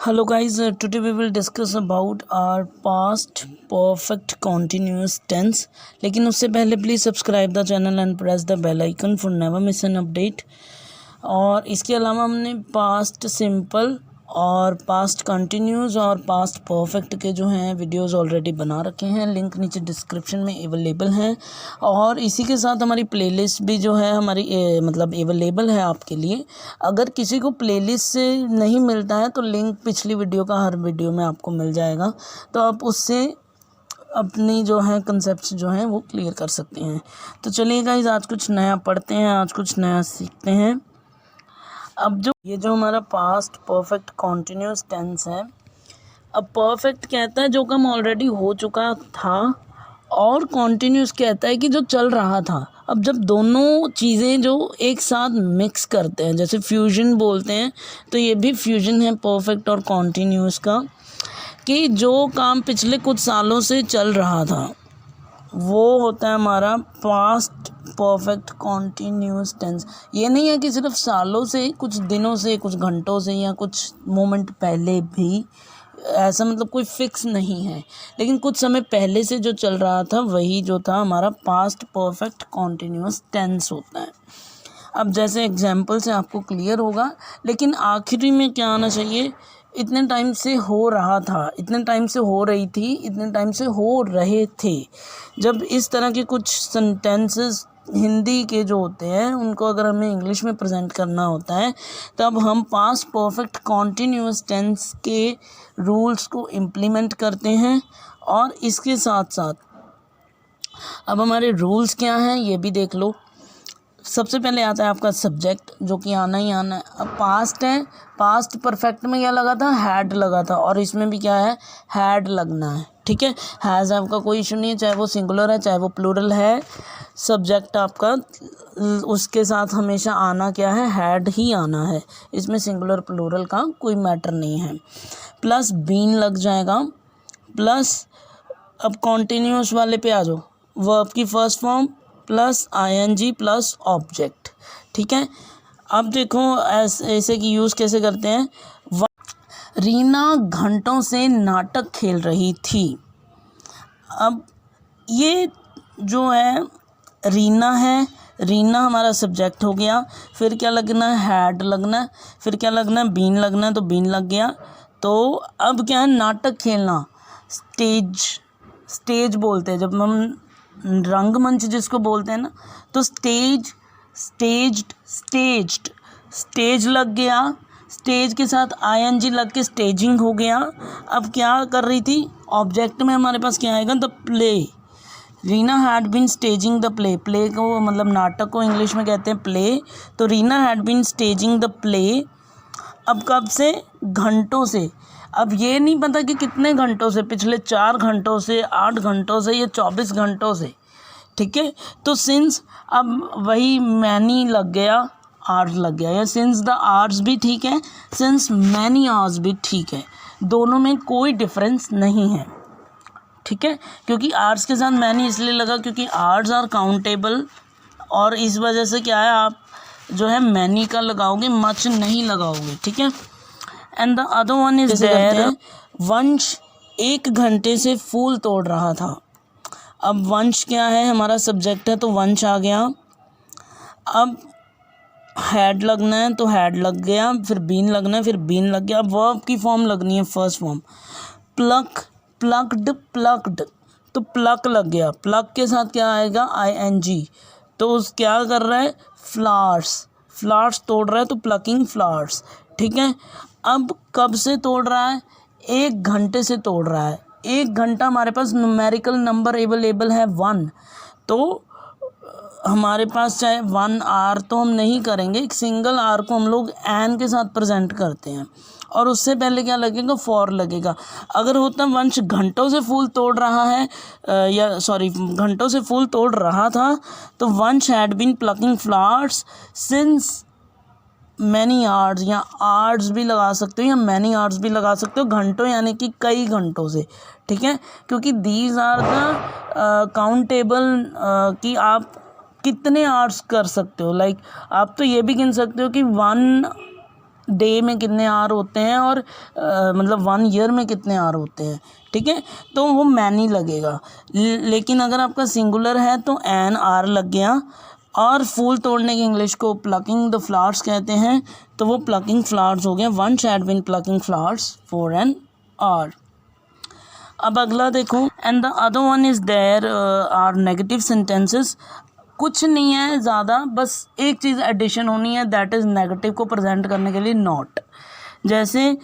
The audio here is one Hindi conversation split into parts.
Hello guys, today we will discuss about our past perfect continuous tense. लेकिन उससे पहले please subscribe the channel and press the bell icon for never miss an update. और इसके अलावा हमने पास्ट सिंपल और पास्ट कंटिन्यूस और पास्ट परफेक्ट के जो हैं वीडियोस ऑलरेडी बना रखे हैं, लिंक नीचे डिस्क्रिप्शन में अवेलेबल हैं। और इसी के साथ हमारी प्लेलिस्ट भी जो है हमारी मतलब अवेलेबल है आपके लिए। अगर किसी को प्लेलिस्ट से नहीं मिलता है तो लिंक पिछली वीडियो का हर वीडियो में आपको मिल जाएगा, तो आप उससे अपनी जो है कंसेप्ट जो हैं वो क्लियर कर सकते हैं। तो चलिए गाइस, आज कुछ नया पढ़ते हैं, आज कुछ नया सीखते हैं। अब ये जो हमारा पास्ट परफेक्ट कॉन्टिन्यूस टेंस है, अब परफेक्ट कहता है जो काम ऑलरेडी हो चुका था, और कॉन्टिन्यूस कहता है कि जो चल रहा था। अब जब दोनों चीज़ें जो एक साथ मिक्स करते हैं, जैसे फ्यूजन बोलते हैं, तो ये भी फ्यूजन है परफेक्ट और कॉन्टिन्यूस का, कि जो काम पिछले कुछ सालों से चल रहा था वो होता है हमारा पास्ट परफेक्ट कॉन्टिन्यूस टेंस। ये नहीं है कि सिर्फ सालों से, कुछ दिनों से, कुछ घंटों से या कुछ मोमेंट पहले भी, ऐसा मतलब कोई फिक्स नहीं है, लेकिन कुछ समय पहले से जो चल रहा था वही जो था हमारा पास्ट परफेक्ट कॉन्टिन्यूस टेंस होता है। अब जैसे एग्जाम्पल से आपको क्लियर होगा, लेकिन आखिरी में क्या आना चाहिए, इतने टाइम से हो रहा था, इतने टाइम से हो रही थी, इतने टाइम से हो रहे थे। जब इस तरह के कुछ सेंटेंसेस हिंदी के जो होते हैं उनको अगर हमें इंग्लिश में प्रेजेंट करना होता है, तब हम पास्ट परफेक्ट कॉन्टिन्यूस टेंस के रूल्स को इम्प्लीमेंट करते हैं। और इसके साथ साथ अब हमारे रूल्स क्या हैं ये भी देख लो। सबसे पहले आता है आपका सब्जेक्ट, जो कि आना ही आना है। अब पास्ट है, पास्ट परफेक्ट में क्या लगा था, हैड लगा था, और इसमें भी क्या है, हैड लगना है। ठीक है, हैज़ आपका कोई इशू नहीं है, चाहे वो सिंगुलर है चाहे वो प्लूरल है। सब्जेक्ट आपका उसके साथ हमेशा आना क्या है, हैड ही आना है, इसमें सिंगुलर प्लूरल का कोई मैटर नहीं है। प्लस बीन लग जाएगा, प्लस अब कॉन्टिन्यूस वाले पे आ जाओ, वर्ब की first form plus ING plus object. ठीक है, अब देखो ऐसे की यूज़ कैसे करते हैं। रीना घंटों से नाटक खेल रही थी। अब ये जो है रीना है, रीना हमारा सब्जेक्ट हो गया, फिर क्या लगना है, हैड लगना है, फिर क्या लगना है, बीन लगना है, तो बीन लग गया। तो अब क्या है, नाटक खेलना, स्टेज बोलते हैं जब हम रंगमंच जिसको बोलते हैं ना, तो स्टेज लग गया, स्टेज के साथ आईएनजी लग के स्टेजिंग हो गया। अब क्या कर रही थी, ऑब्जेक्ट में हमारे पास क्या आएगा, the play. Reena had been staging the play, play को मतलब नाटक को इंग्लिश में कहते हैं प्ले, तो Reena had been staging the play. अब कब से, घंटों से। अब ये नहीं पता कि कितने घंटों से, पिछले 4 घंटों से, 8 घंटों से या 24 घंटों से। ठीक है, तो सिंस अब वही मैनी लग गया, आवर्स लग गया, या सिंस द आवर्स भी ठीक है, सिंस मैनी आवर्स भी ठीक है, दोनों में कोई डिफरेंस नहीं है। ठीक है, क्योंकि आवर्स के साथ मैनी इसलिए लगा क्योंकि आवर्स आर काउंटेबल, और इस वजह से क्या है, आप जो है मैनी का लगाओगे, मच नहीं लगाओगे। ठीक है, and the other one is there, Vansh 1 घंटे से फूल तोड़ रहा था। अब वंश क्या है, हमारा सब्जेक्ट है, तो वंश आ गया। अब हैड लगना है तो हैड लग गया, फिर बीन लगना है, फिर बीन लग गया। अब वर्ब की फॉर्म लगनी है, फर्स्ट फॉर्म। प्लक्ड, तो प्लक लग गया, प्लक के साथ क्या आएगा, आईएनजी, तो उस क्या कर रहा है, फ्लावर्स तोड़ रहा है, तो प्लकिंग फ्लावर्स। ठीक है, अब कब से तोड़ रहा है, 1 घंटे से तोड़ रहा है। 1 घंटा हमारे पास न्यूमेरिकल नंबर अवेलेबल है 1, तो हमारे पास चाहे 1 आवर तो हम नहीं करेंगे, एक सिंगल आवर को हम लोग एन के साथ प्रेजेंट करते हैं, और उससे पहले क्या लगेगा, फॉर लगेगा। अगर होता वंश घंटों से फूल तोड़ रहा है, घंटों से फूल तोड़ रहा था, तो Vansh had been plucking flowers since many hours, या आवर्स भी लगा सकते हो या मैनी आवर्स भी लगा सकते हो, घंटों यानी कि कई घंटों से। ठीक है, क्योंकि दीज आर द काउंटेबल, कि आप कितने आवर्स कर सकते हो। लाइक आप तो ये भी गिन सकते हो कि 1 डे में कितने आवर होते हैं और मतलब 1 ईयर में कितने आवर होते हैं, ठीक है, तो वो मैनी लगेगा। लेकिन अगर आपका सिंगुलर है तो एन आर लग गया। और फूल तोड़ने की इंग्लिश को प्लकिंग द फ्लावर्स कहते हैं, तो वो प्लकिंग फ्लावर्स हो गया। One she'd been plucking flowers for an hour. अब अगला देखो, and the other one is there are negative sentences. कुछ नहीं है ज़्यादा, बस एक चीज़ एडिशन होनी है, दैट इज़ नेगेटिव को प्रेजेंट करने के लिए नॉट। जैसे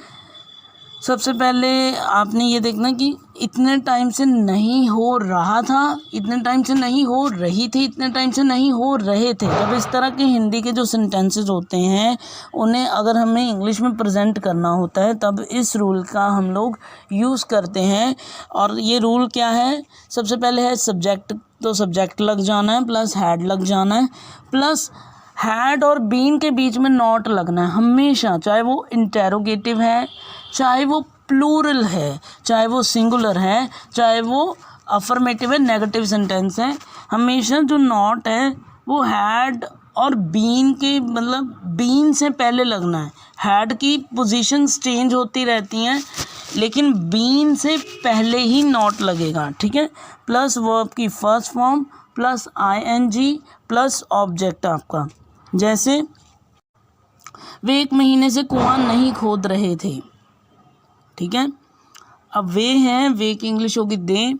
सबसे पहले आपने ये देखना कि इतने टाइम से नहीं हो रहा था, इतने टाइम से नहीं हो रही थी, इतने टाइम से नहीं हो रहे थे। जब इस तरह के हिंदी के जो सेंटेंसेस होते हैं उन्हें अगर हमें इंग्लिश में प्रेजेंट करना होता है तब इस रूल का हम लोग यूज़ करते हैं। और ये रूल क्या है, सबसे पहले है सब्जेक्ट, तो सब्जेक्ट लग जाना है प्लस हैड लग जाना है, प्लस हैड और बीन के बीच में नॉट लगना है हमेशा, चाहे वो इंटेरोगेटिव है, चाहे वो प्लूरल है, चाहे वो सिंगुलर है, चाहे वो अफर्मेटिव है, नेगेटिव सेंटेंस है। हमेशा जो नॉट है वो हैड और बीन के मतलब बीन से पहले लगना है। हैड की पोजीशंस चेंज होती रहती हैं लेकिन बीन से पहले ही नॉट लगेगा, ठीक है। प्लस वर्ब की first form plus ING plus object आपका। जैसे वे 1 महीने से कुआं नहीं खोद रहे थे, ठीक है। अब वे हैं, वे की इंग्लिश होगी दे,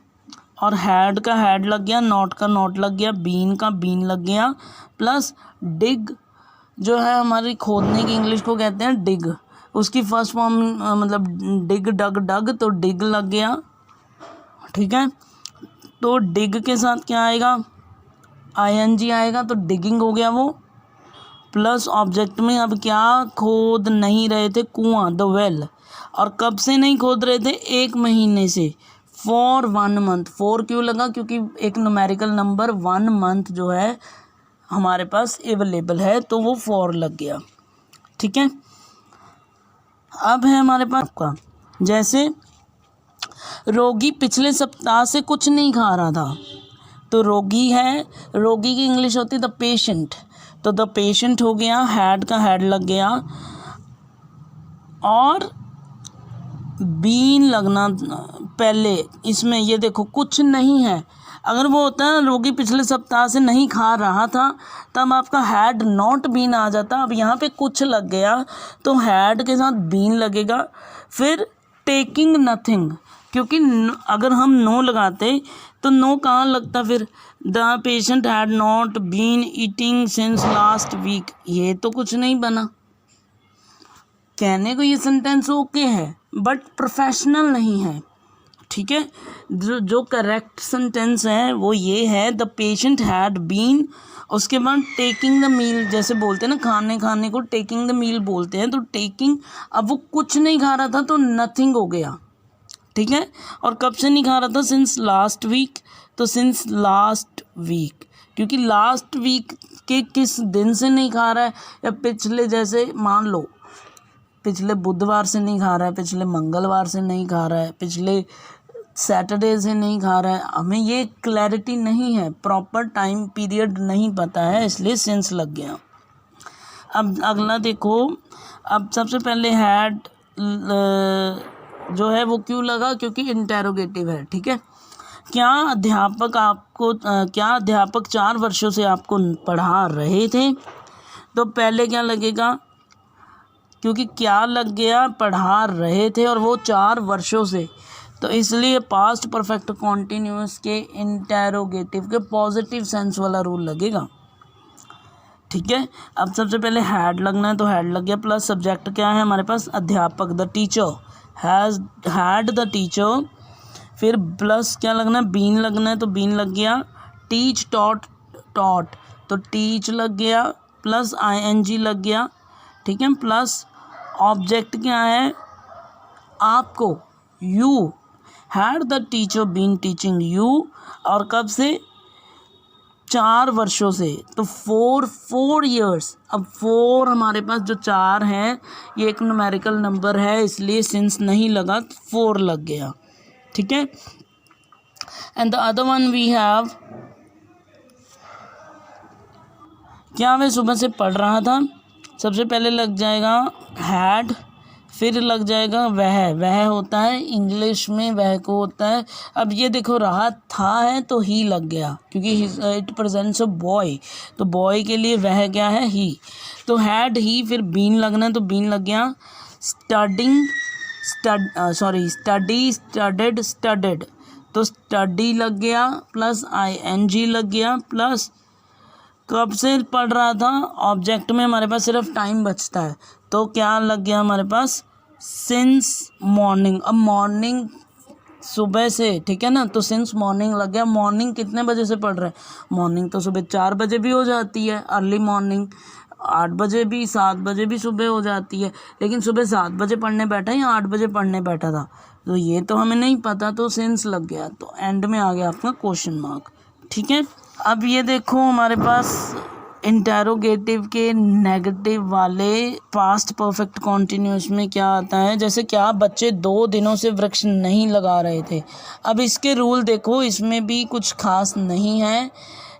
और हैड का हैड लग गया, नॉट का नॉट लग गया, बीन का बीन लग गया, प्लस डिग जो है हमारी खोदने की इंग्लिश को कहते हैं डिग, उसकी फर्स्ट फॉर्म मतलब डिग डग डग, तो डिग लग गया, ठीक है। तो डिग के साथ क्या आएगा, आईएनजी आएगा, तो डिगिंग हो गया वो, प्लस ऑब्जेक्ट में अब क्या खोद नहीं रहे थे, कुआं, द वेल। और कब से नहीं खोद रहे थे, 1 महीने से, फॉर 1 मंथ। 4 क्यों लगा, क्योंकि एक न्यूमेरिकल नंबर 1 मंथ जो है हमारे पास अवेलेबल है, तो वो 4 लग गया, ठीक है। अब है हमारे पास आपका, जैसे रोगी पिछले सप्ताह से कुछ नहीं खा रहा था, तो रोगी है, रोगी की इंग्लिश होती है द पेशेंट, तो द पेशेंट हो गया, हैड का हैड लग गया, और बीन लगना पहले। इसमें ये देखो कुछ नहीं है, अगर वो होता है रोगी पिछले सप्ताह से नहीं खा रहा था तब आपका हैड नॉट बीन आ जाता। अब यहाँ पे कुछ लग गया तो हैड के साथ बीन लगेगा। फिर टेकिंग नथिंग, क्योंकि अगर हम नो लगाते तो नो कहाँ लगता, फिर the patient had not been eating since last week, ये तो कुछ नहीं बना। कहने को ये सेंटेंस ओके है बट प्रोफेशनल नहीं है, ठीक है। जो करेक्ट सेंटेंस है वो ये है, द पेशेंट हैड बीन, उसके बाद टेकिंग द मील, जैसे बोलते हैं ना खाने को टेकिंग द मील बोलते हैं, तो टेकिंग, अब वो कुछ नहीं खा रहा था तो नथिंग हो गया, ठीक है। और कब से नहीं खा रहा था, सिंस लास्ट वीक, तो सिंस लास्ट वीक, क्योंकि लास्ट वीक के किस दिन से नहीं खा रहा है, या पिछले, जैसे मान लो पिछले बुधवार से नहीं खा रहा है, पिछले मंगलवार से नहीं खा रहा है, पिछले सैटरडे से नहीं खा रहा है, हमें ये क्लैरिटी नहीं है, प्रॉपर टाइम पीरियड नहीं पता है, इसलिए सिंस लग गया। अब अगला देखो, अब सबसे पहले हैड जो है वो क्यों लगा, क्योंकि इंटेरोगेटिव है, ठीक है। क्या अध्यापक 4 वर्षों से आपको पढ़ा रहे थे, तो पहले क्या लगेगा, क्योंकि क्या लग गया, पढ़ा रहे थे और वो 4 वर्षों से, तो इसलिए पास्ट परफेक्ट कॉन्टिन्यूस के इंटेरोगेटिव के पॉजिटिव सेंस वाला रूल लगेगा, ठीक है। अब सबसे पहले हैड लगना है तो हैड लग गया, प्लस सब्जेक्ट क्या है हमारे पास, अध्यापक, the teacher has had the teacher. फिर प्लस क्या लगना है, बीन लगना है तो बीन लग गया, टीच टॉट टॉट, तो टीच लग गया, प्लस आईएनजी लग गया, ठीक है। प्लस ऑब्जेक्ट क्या है, आपको, you, had the teacher been teaching you, और कब से, 4 वर्षों से, तो 4 ईयर्स। अब 4 हमारे पास जो 4 है ये एक न्यूमेरिकल नंबर है, इसलिए सिंस नहीं लगा, 4 लग गया, ठीक है। And the other one we have, क्या वे सुबह से पढ़ रहा था, सबसे पहले लग जाएगा हैड, फिर लग जाएगा वह होता है इंग्लिश में, वह को होता है। अब ये देखो रहा था है तो ही लग गया, क्योंकि इट प्रेजेंट्स अ बॉय, तो बॉय के लिए वह क्या है, ही। तो हैड ही, फिर बीन लगना है तो बीन लग गया। स्टडी, स्टडेड, स्टडेड, तो स्टडी लग गया प्लस ING लग गया, प्लस कब से पढ़ रहा था, ऑब्जेक्ट में हमारे पास सिर्फ टाइम बचता है, तो क्या लग गया हमारे पास, सिंस मॉर्निंग। अब मॉर्निंग सुबह से, ठीक है ना, तो सिंस मॉर्निंग लग गया। मॉर्निंग कितने बजे से पढ़ रहे हैं, मॉर्निंग तो सुबह 4 बजे भी हो जाती है, अर्ली मॉर्निंग 8 बजे भी, 7 बजे भी सुबह हो जाती है, लेकिन सुबह 7 बजे पढ़ने बैठा या 8 बजे पढ़ने बैठा था, तो ये तो हमें नहीं पता, तो सिंस लग गया, तो एंड में आ गया आपका क्वेश्चन मार्क। ठीक है, अब ये देखो हमारे पास इंटेरोगेटिव के नेगेटिव वाले पास्ट परफेक्ट कॉन्टिन्यूस में क्या आता है, जैसे क्या बच्चे 2 दिनों से वृक्ष नहीं लगा रहे थे। अब इसके रूल देखो, इसमें भी कुछ खास नहीं है,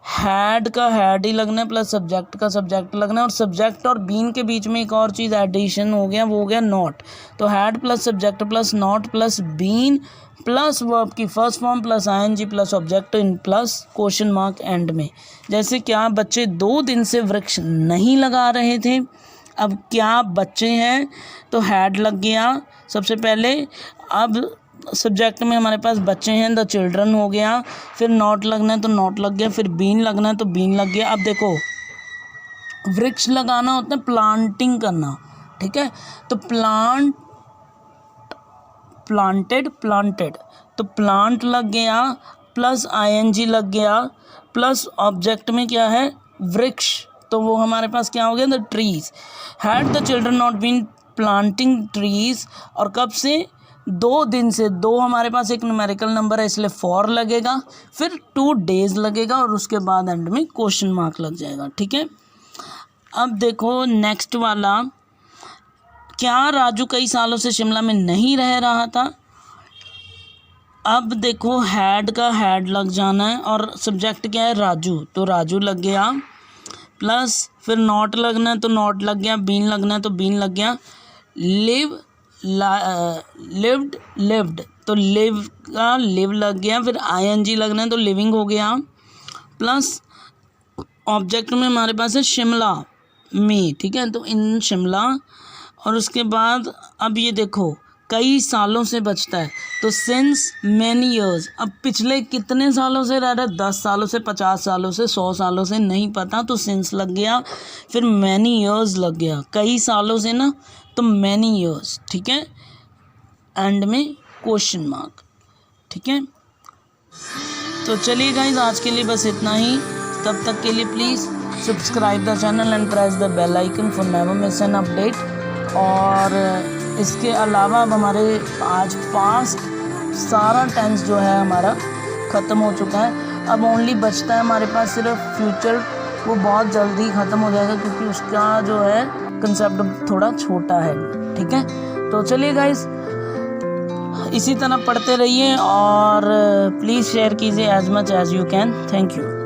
हैड का हैड ही लगना है, प्लस सब्जेक्ट का सब्जेक्ट लगना है, और सब्जेक्ट और बीन के बीच में एक और चीज़ एडिशन हो गया, वो हो गया नॉट। तो had plus subject plus not plus been plus verb की first form plus ING plus object in plus question mark end में। जैसे क्या बच्चे 2 दिन से वृक्ष नहीं लगा रहे थे। अब क्या बच्चे हैं, तो हैड लग गया सबसे पहले। अब सब्जेक्ट में हमारे पास बच्चे हैं, द चिल्ड्रन हो गया, फिर नॉट लगना है तो नॉट लग गया, फिर बीन लगना है तो बीन लग गया। अब देखो वृक्ष लगाना होता है प्लांटिंग करना, ठीक है, तो प्लांटेड, तो प्लांट लग गया प्लस ING लग गया, प्लस ऑब्जेक्ट में क्या है, वृक्ष, तो वो हमारे पास क्या हो गया, the trees. Had the children not been planting trees, और कब से, 2 दिन से, 2 हमारे पास एक न्यूमेरिकल नंबर है इसलिए 4 लगेगा, फिर 2 डेज लगेगा, और उसके बाद एंड में क्वेश्चन मार्क लग जाएगा। ठीक है, अब देखो नेक्स्ट वाला, क्या राजू कई सालों से शिमला में नहीं रह रहा था। अब देखो हैड का हैड लग जाना है, और सब्जेक्ट क्या है, राजू, तो राजू लग गया, प्लस फिर नॉट लगना है तो नॉट लग गया, बीन लगना है तो बीन लग गया, लिव्ड, तो लिव का लिव लग गया, फिर ING लगना है तो लिविंग हो गया, प्लस ऑब्जेक्ट में हमारे पास है शिमला में, ठीक है, तो इन शिमला, और उसके बाद अब ये देखो कई सालों से बचता है, तो सिंस मैनी ईयर्स। अब पिछले कितने सालों से रह रहा है, 10 सालों से, 50 सालों से, 100 सालों से, नहीं पता, तो सिंस लग गया, फिर मैनी ईयर्स लग गया, कई सालों से ना, तो मैनी ईयर्स। ठीक है, एंड में क्वेश्चन मार्क। ठीक है, तो चलिए गाइस आज के लिए बस इतना ही। तब तक के लिए please subscribe the channel and press the bell icon for never miss an update. और इसके अलावा अब हमारे आज पास्ट सारा टेंस जो है हमारा ख़त्म हो चुका है। अब ओनली बचता है हमारे पास सिर्फ फ्यूचर, वो बहुत जल्दी ख़त्म हो जाएगा क्योंकि उसका जो है कंसेप्ट थोड़ा छोटा है। ठीक है, तो चलिए गाइस इसी तरह पढ़ते रहिए और प्लीज़ शेयर कीजिए as much as you can. Thank you.